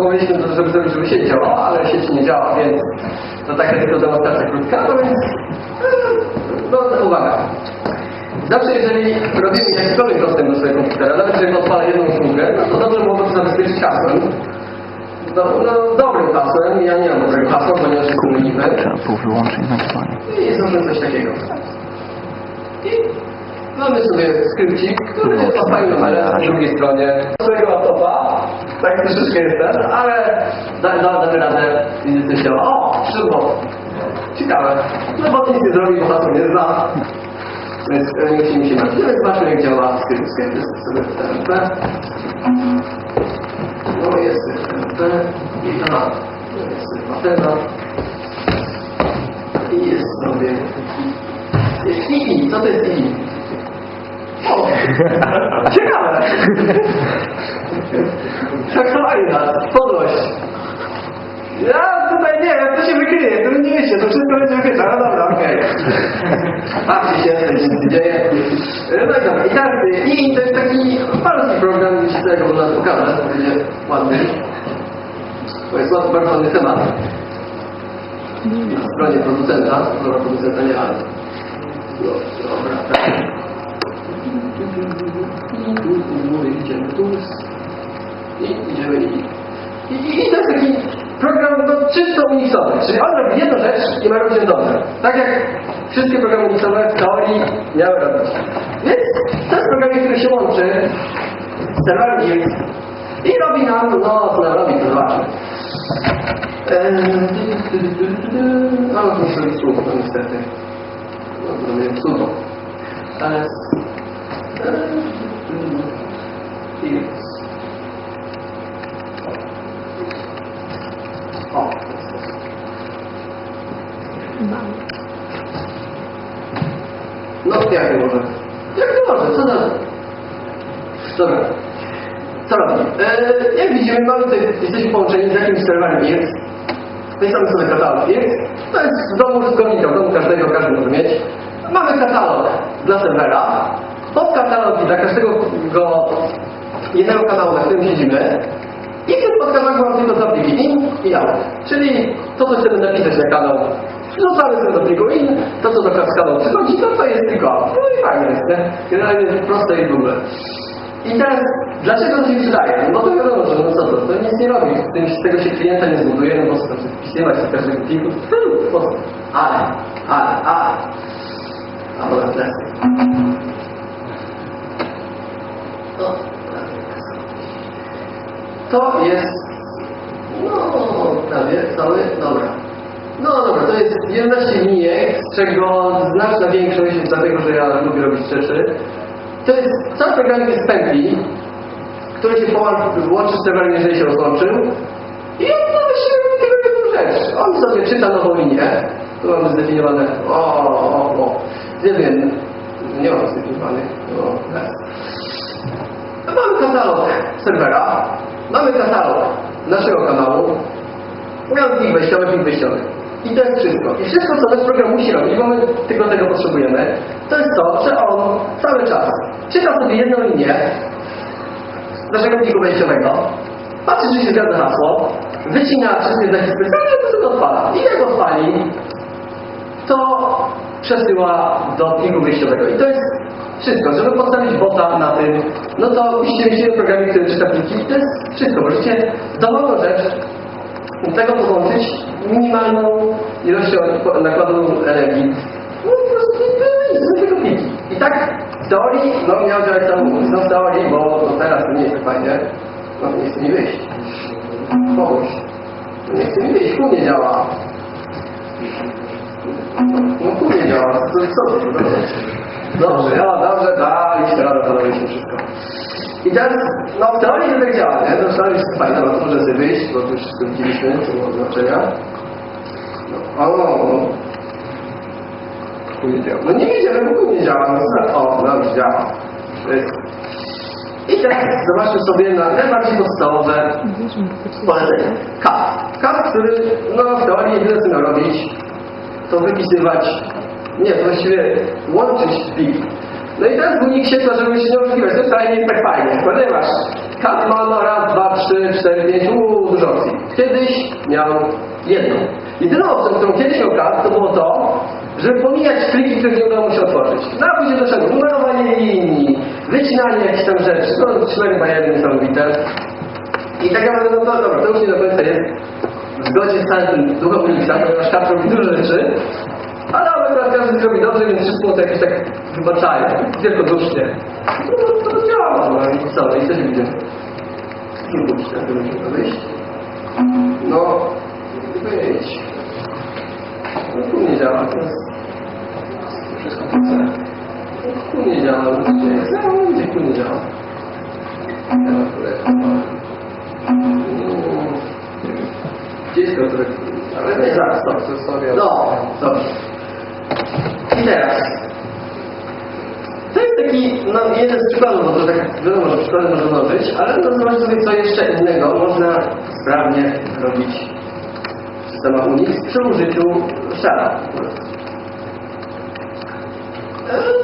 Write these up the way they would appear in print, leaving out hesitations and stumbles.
pomyśleliśmy, żeby sieć działała, ale sieć nie działa, więc to taka tylko demonstracja krótka, no więc no uwaga. Zawsze jeżeli robimy jakikolwiek dostęp do swojego komputera, nawet jeżeli odpala jedną usługę, no to dobrze byłoby to zabezpieczyć hasłem. No, dobrym hasłem, ja nie mam dobrego hasła, ponieważ jest umyliwe. Trzeba było wyłączyć nagrywanie. I zrobimy coś takiego. I mamy sobie skrypcik, który odpali numerę na drugiej stronie swojego laptopa. Tak troszeczkę jest ten, ale damy radę i coś działa. O, przybot. Ciekawe. No bo nic nie zrobi, bo hasła nie zna. Więc nie musimy się martwić. Więc zobaczmy, jak działa skrypt. Skrypt jest sobie TMP. No jest TMP. I aha. Jest patena. I jest sobie II. Co to jest II? O! Ciekawe! Tak fajna, podłość. Ja tutaj nie wiem, co się wykryje, to nie wiecie, to wszystko będzie wykryte, no dobra, okej. Patrzcie się, co się dzieje. No i dobra, i teraz II to jest taki polski program, gdzie się tego można pokazać, to będzie ładny. To jest bardzo ładny temat. Na stronie producenta, dobra, producenta nie, ale... Dobra, tak. Idziemy tu. I idziemy i to jest taki program czysto Unixowy, czyli on robi jedną rzecz i ma robić ją dobrze. Tak jak wszystkie programy Unixowe w teorii miały robić. Więc to jest program, który się łączy z serwerem Unix i robi nam, no co nam robi, to zobaczmy. No, muszę robić słów, no niestety. No, zrobię sudo. O. No, jak to może? Jak to może? Co za... Dobra. Co robi? Jak widzimy, mamy tutaj, jesteśmy połączeni z jakimś serwerem X. Wpisamy sobie katalog X. To jest w domu zgodnika, w domu każdego, każdy może mieć. Mamy katalog dla serwera. Podkatalog dla każdego jednego kanału, na którym siedzimy. I w tym podkatalogu mam tylko dwa pliki in i out. Czyli to, co chcemy napisać na kanał, wrzucamy sobie do pliku in, to, co do kanału przychodzi, to jest tylko out. No i fajnie jest, nie? Generalnie proste i w ogóle. I teraz, dlaczego to się przydaje? No to wiadomo, że no co to nic nie robi. Z tego się klienta nie zbuduje, no bo co to wpisywać do każdego pliku. Ale. A potem plecy. To jest, no prawie cały, dobra. No dobra, to jest 11 linijek, z czego znaczna większość, dlatego że ja lubię robić rzeczy. To jest cały program jest pętli, który się łączy z serwerem, jeżeli się rozłączył. I on nawet się robi tylko jedną rzecz. On sobie czyta nową linię. Tu mamy zdefiniowane, nie wiem, nie mam zdefiniowanych, Mamy katalog serwera, mamy katalog naszego kanału, mamy plik wejściowy. I to jest wszystko. I wszystko, co nasz program musi robić, bo my tylko tego potrzebujemy, to jest to, że on cały czas czyta sobie jedną linię naszego pliku wejściowego, patrzy, czy się zgadza hasło, wycina wszystkie znaki specjalne, to sobie odpala. I jak odpali, to przesyła do pliku wyjściowego. I to jest wszystko. Żeby postawić bota na tym, no to musicie mieć jeden program, który czyta pliki. I to jest wszystko. Możecie dowolną rzecz do tego podłączyć minimalną ilością nakładu energii. No po prostu nie tylko pliki. I tak w teorii, no miał działać tam w teorii, bo teraz to nie jest tak fajnie. No nie chce mi wyjść. Pomóż. Nie chce mi wyjść, pół nie działa. No pół nie działa, co to? Dobrze, daliście radę, podaliśmy wszystko. I teraz, no w teorii to tak działa, nie? To w teorii jest fajne, no to może sobie wyjść, bo to już wszystko widzieliśmy, co było znaczenia. Pół nie działa. No nie widziałem, bo pół nie działa, no już działa. I teraz zobaczmy sobie na najbardziej podstawowe polecenie. Cat, który no w teorii jedyne co miał robić, to wypisywać, nie, to właściwie łączyć plik. No i teraz w Unixie to, żeby się nie oszukiwać, to wcale nie jest tak fajnie, ponieważ Kat ma no raz, dwa, trzy, cztery, pięć, dużo opcji. Kiedyś miał jedną. Jedyną opcją, którą kiedyś miał kat, to było to, żeby pomijać pliki, które nie udało mu się otworzyć. No a później do czego? Numerowanie linii, wycinanie jakichś tam rzeczy, no szmery bajery niesamowite. I tak naprawdę, no dobra, to już nie do końca jest w zgodzie z całym tym duchem Unixa, ponieważ kat robi dużo rzeczy, ale akurat każdy zrobi dobrze, więc wszystko to jakieś tak wybaczają, wielkodusznie. No to działa, no i co, no i coś widzimy. Spróbujcie, jak to musi wyjść. No, wyjść. No tu nie działa, to jest wszystko po co. Tu nie działa, no gdzie jest? No, gdzie tu nie działa? Gdzie jest to? Ale nie, zaraz, stop. No, dobrze. I teraz. To jest taki, no jeden z przykładów, bo to tak wiadomo, że przykłady można mnożyć, ale no zobaczcie sobie, co jeszcze innego można sprawnie robić w systemach Unix przy użyciu shella.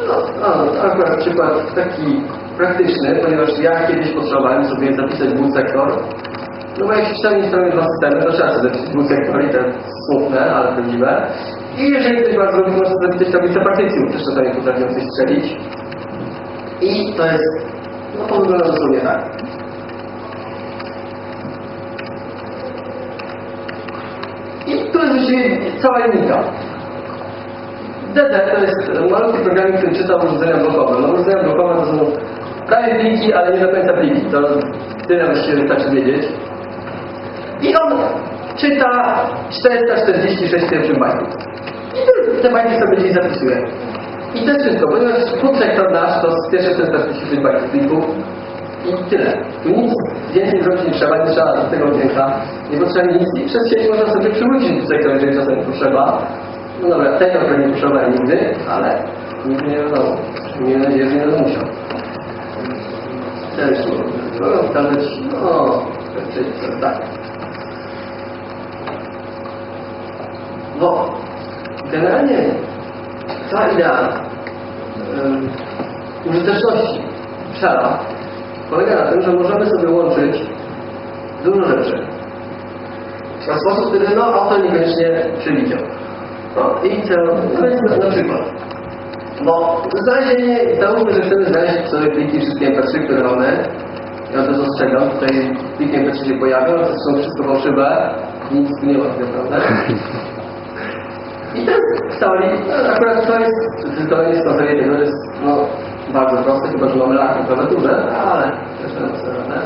No, akurat przykład taki praktyczny, ponieważ ja kiedyś potrzebowałem sobie zapisać boot sektor. No bo jak się czytałem strony dwa systemy, to trzeba sobie zapisać boot sektor i to smutne, ale prawdziwe. I jeżeli ktoś ma zrobić, można zapisać tablicę partycji, też czasami potrafią coś strzelić. I to jest, no to wygląda dosłownie tak. I tu jest właściwie cała linijka. DD to jest malutki programik, który czyta urządzenia blokowe. No urządzenia blokowe to są prawie pliki, ale nie do końca pliki. To tyle właściwie wystarczy wiedzieć. I on czyta 446 pierwszych bajtów. I te bajty sobie gdzieś zapisuje. I to jest wszystko, ponieważ boot sektor nasz to z pierwsze 446 bajtów plików. I tyle. Tu nic więcej zrobić nie trzeba, nie trzeba z tego odjęcia. Nie potrzeba nic. I przez sieć można sobie przywrócić boot sektor, jeżeli czasem potrzeba. No dobra, tego pewnie nie potrzebowałem nigdy, ale nigdy nie wiadomo. Miejmy nadzieję, że nie będę musiał. Też mogę wskazać, no, tak. Bo generalnie cała idea użyteczności shella polega na tym, że możemy sobie łączyć dużo rzeczy w sposób, który no, autor niekoniecznie przewidział. No i co? No więc na przykład. Bo znalezienie, załóżmy, że chcemy znaleźć sobie pliki wszystkie MP3, które mamy. Ja to dostrzegam, tutaj pliki MP3 się pojawią, to są wszystko fałszywe. Nic tu nie ma tak naprawdę. I ten story, akurat to jest stworzenie tego jest no, bardzo proste, chyba że mamy laki w klawiaturze, ale też ten stronę.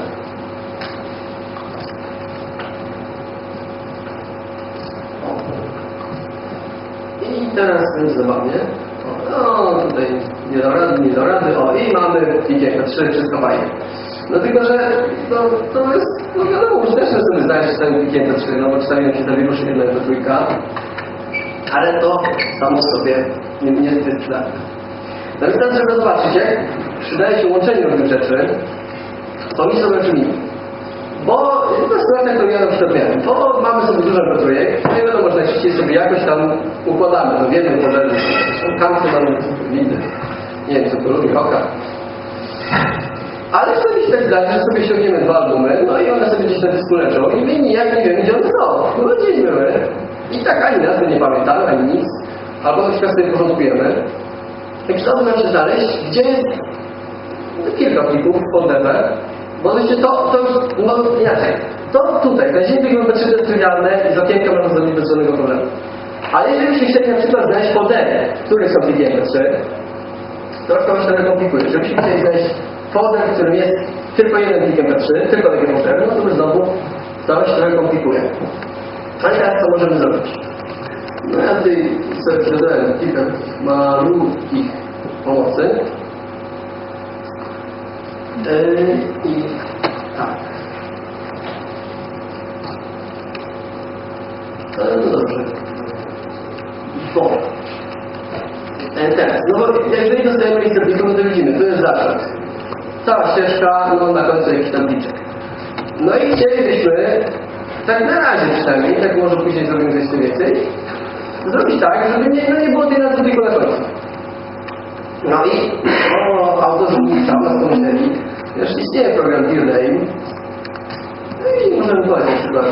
I teraz jest zabawnie. No tutaj nie do rady, o i mamy pliki MP3, wszystko fajnie. No tylko, że to jest, no wiadomo, użyteczne sobie znaleźć czasami pliki MP3, no bo czasami nam się zawieruszy jedna MP3. Ale to samo sobie nie zbyt źle. No więc teraz, żeby zobaczyć, jak przydaje się łączenie różnych rzeczy, to mi sobie czyni. Bo jedna sytuacja, którą ja na przykład miałem, to mamy sobie dużo projekt, no i wiadomo, że najczęściej sobie jakoś tam układamy, no wiemy, że są kamty, mamy windy, nie wiem, co to lubi, oka. Ale wtedy się tak zdarzy, że sobie ściągniemy dwa albumy, no i one sobie gdzieś na dysku leżą i my nijak nie wiemy, gdzie one są. No gdzieś były. I tak ani nazwy nie pamiętamy, ani nic. Albo na przykład sobie porządkujemy. I przydałoby nam się znaleźć, gdzie jest kilka plików pod DB, bo oczywiście to już, no inaczej. To tutaj, na ziemi wygląda to jest trywialne i z okienka można zrobić bez żadnego problemu. Ale jeżeli byśmy chcieli na przykład znaleźć foldery, które są pliki MP3, troszkę się trochę komplikuje. Żebyśmy chcieli znaleźć folder, w którym jest tylko jeden plik MP3, tylko takie potrzeby, no to już znowu to się trochę komplikuje. Ale teraz co możemy zrobić? No ja tutaj sobie przydałem kilka malutkich pomocy. I tak. No dobrze. Bo teraz, no bo jeżeli dostajemy listę plików, no to widzimy, tu jest zaszczep. Cała ścieżka, no na końcu jakiś tabliczek. No i chcielibyśmy, tak na razie przynajmniej, tak może później zrobimy coś jeszcze więcej, zrobić tak, żeby nie było tej nazwy tylko na końcu. No i autor zrobił sam, nas pomyśleli, Ponieważ istnieje program Dear Name. No i możemy podać na przykład